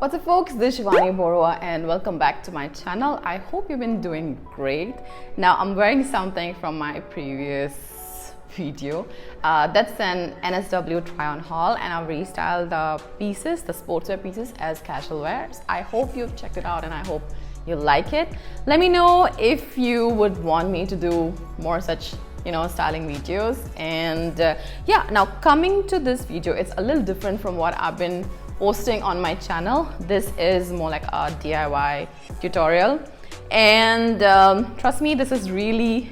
What's up folks, this is Shivani Borua and welcome back to my channel. I hope you've been doing great. Now I'm wearing something from my previous video. That's an NSW try on haul and I've restyled the pieces, the sportswear pieces as casual wears. I hope you've checked it out and I hope you like it. Let me know if you would want me to do more such styling videos. And yeah, now coming to this video, it's a little different from what I've been posting on my channel. This is more like a DIY tutorial and trust me, this is really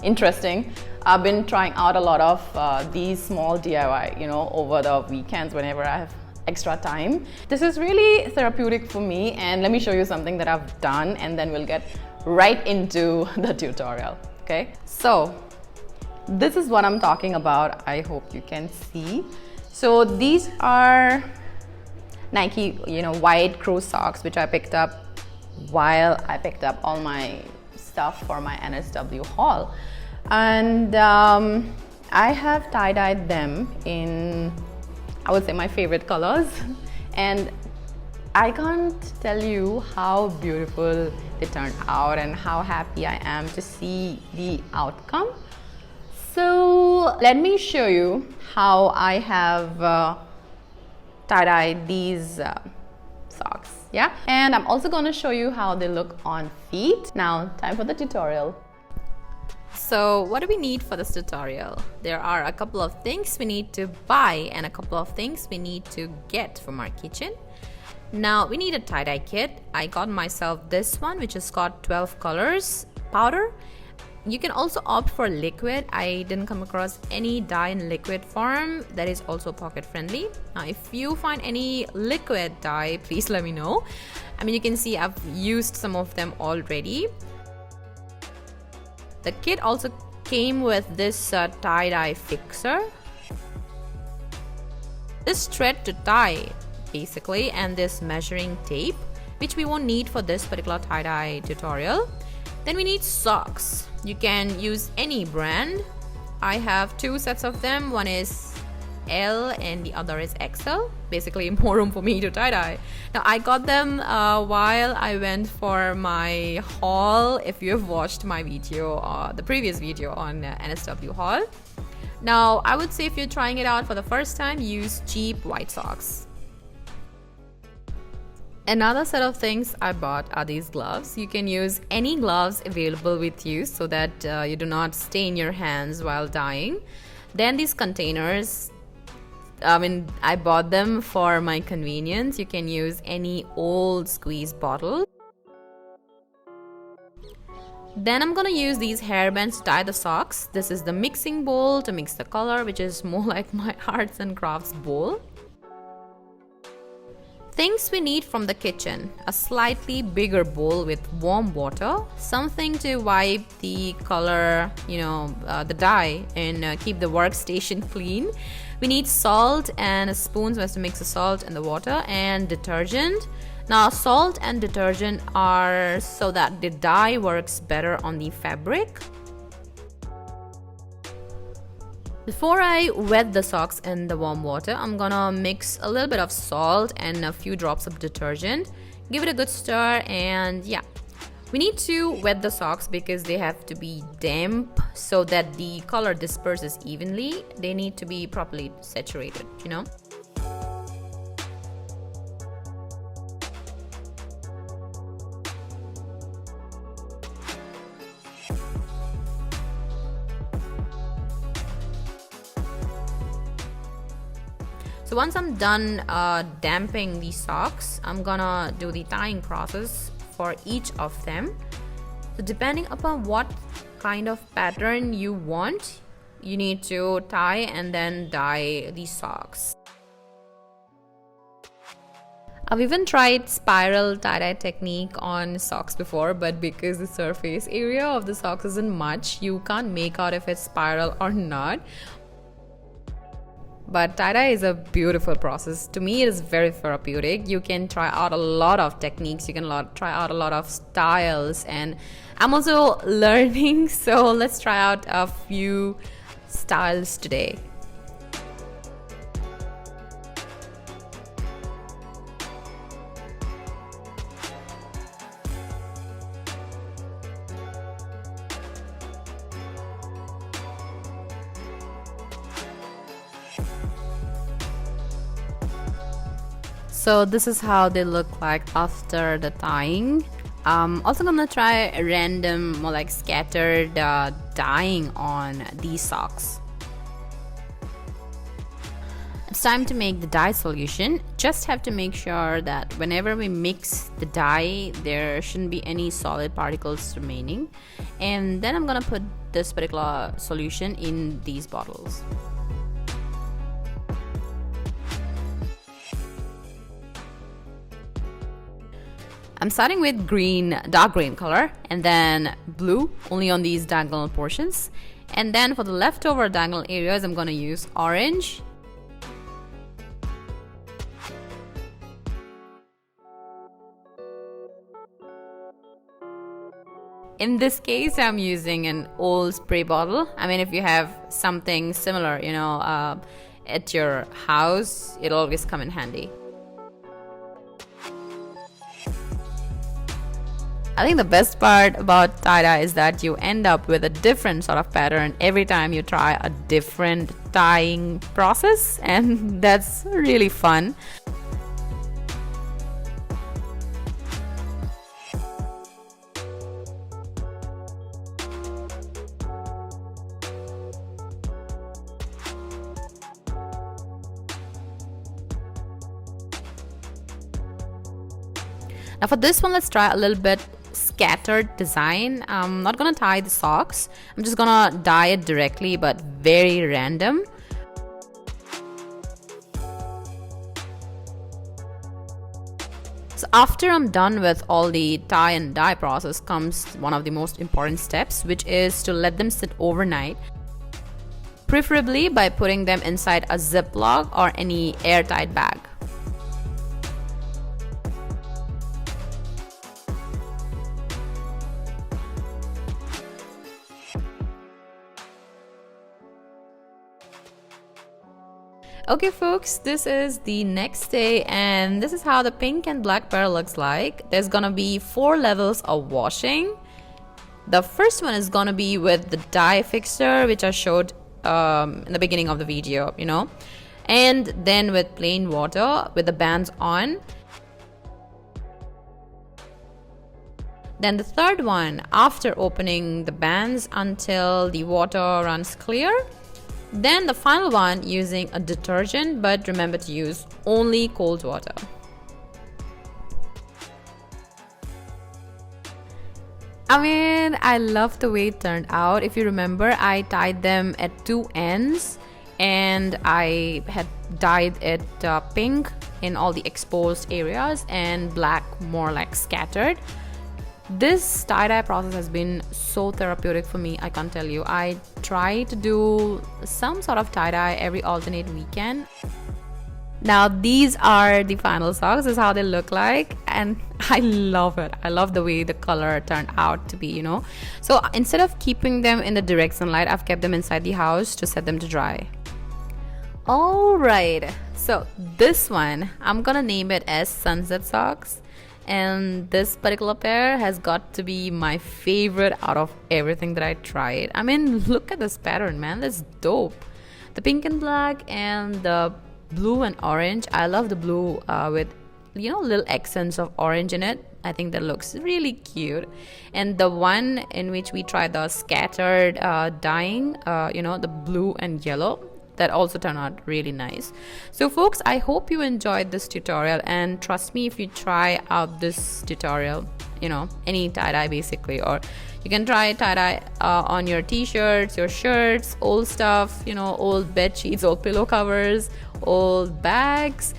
interesting. I've been trying out a lot of these small DIY over the weekends whenever I have extra time. This is really therapeutic for me, and let me show you something that I've done and then we'll get right into the tutorial. Okay, so this is what I'm talking about. I hope you can see. So these are Nike white Crew socks, which I picked up while I picked up all my stuff for my NSW haul. And I have tie-dyed them in, I would say, my favorite colors. And I can't tell you how beautiful they turned out and how happy I am to see the outcome. So let me show you how I have tie-dyed these socks, yeah? And I'm also going to show you how they look on feet. Now, time for the tutorial. So what do we need for this tutorial? There are a couple of things we need to buy and a couple of things we need to get from our kitchen. Now, we need a tie-dye kit. I got myself this one, which has got 12 colors powder. You can also opt for liquid. I didn't come across any dye in liquid form that is also pocket friendly. Now, if you find any liquid dye, please let me know. I mean, you can see I've used some of them already. The kit also came with this tie-dye fixer, this thread to tie basically, and this measuring tape, which we won't need for this particular tie-dye tutorial. Then we need socks. You can use any brand. I have two sets of them. One is L and the other is XL. Basically more room for me to tie-dye. Now I got them while I went for my haul. If you have watched my video, the previous video on NSW haul. Now I would say if you're trying it out for the first time, use cheap white socks. Another set of things I bought are these gloves. You can use any gloves available with you so that you do not stain your hands while dyeing. Then these containers, I bought them for my convenience. You can use any old squeeze bottle. Then I'm gonna use these hairbands to tie the socks. This is the mixing bowl to mix the color, which is more like my arts and crafts bowl. Things we need from the kitchen: a slightly bigger bowl with warm water, something to wipe the color, the dye, and keep the workstation clean. We need salt and a spoon so as to mix the salt and the water, and detergent. Now, salt and detergent are so that the dye works better on the fabric. Before I wet the socks in the warm water, I'm gonna mix a little bit of salt and a few drops of detergent. Give it a good stir, and yeah, we need to wet the socks because they have to be damp so that the color disperses evenly. They need to be properly saturated, So once I'm done damping the socks, I'm gonna do the tying process for each of them. So depending upon what kind of pattern you want, you need to tie and then dye the socks. I've even tried spiral tie-dye technique on socks before, but because the surface area of the socks isn't much, you can't make out if it's spiral or not. But tie-dye is a beautiful process. To me, it is very therapeutic. You can try out a lot of techniques. You can try out a lot of styles. And I'm also learning, so let's try out a few styles today. So this is how they look like after the tying. Also gonna try random, more like scattered dyeing on these socks. It's time to make the dye solution. Just have to make sure that whenever we mix the dye, there shouldn't be any solid particles remaining. And then I'm gonna put this particular solution in these bottles. I'm starting with green, dark green color, and then blue only on these diagonal portions. And then for the leftover diagonal areas, I'm gonna use orange. In this case, I'm using an old spray bottle. I mean, if you have something similar, you know, at your house, it'll always come in handy. I think the best part about tie-dye is that you end up with a different sort of pattern every time you try a different dyeing process, and that's really fun. Now for this one, let's try a little bit scattered design. I'm not gonna tie the socks. I'm just gonna dye it directly, but very random. So after I'm done with all the tie and dye process comes one of the most important steps, which is to let them sit overnight. Preferably by putting them inside a Ziploc or any airtight bag. Okay folks, this is the next day and this is how the pink and black pair looks like. There's gonna be 4 levels of washing. The first one is gonna be with the dye fixture, which I showed in the beginning of the video, you know, and then with plain water with the bands on. Then the third one, after opening the bands until the water runs clear. Then the final one using a detergent, but remember to use only cold water. I mean, I love the way it turned out. If you remember, I tied them at 2 ends and I had dyed it pink in all the exposed areas and black more like scattered. This tie-dye process has been so therapeutic for me, I can't tell you. I try to do some sort of tie-dye every alternate weekend. Now these are the final socks. This is how they look like and I love it. I love the way the color turned out to be, you know. So instead of keeping them in the direct sunlight, I've kept them inside the house to set them to dry. Alright, so this one, I'm gonna name it as Sunset Socks. And this particular pair has got to be my favorite out of everything that I tried. I mean, look at this pattern, man. That's dope. The pink and black and the blue and orange. I love the blue with, you know, little accents of orange in it. I think that looks really cute. And the one in which we tried the scattered dyeing, you know, the blue and yellow, that also turned out really nice. So folks, I hope you enjoyed this tutorial, and trust me, if you try out this tutorial, you know, any tie-dye basically, or you can try tie-dye on your t-shirts, your shirts, old stuff, you know, old bed sheets, old pillow covers, old bags,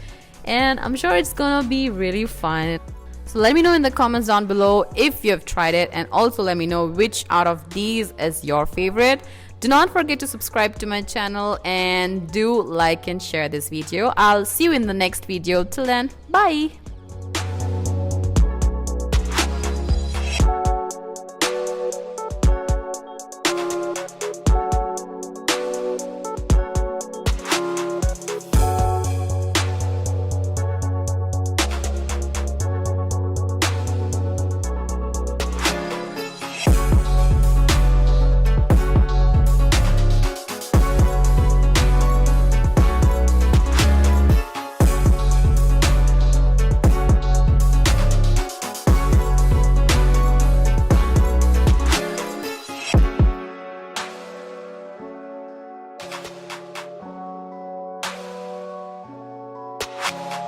and I'm sure it's gonna be really fun. So let me know in the comments down below if you have tried it, and also let me know which out of these is your favorite. Do not forget to subscribe to my channel and do like and share this video. I'll see you in the next video. Till then, bye! Bye.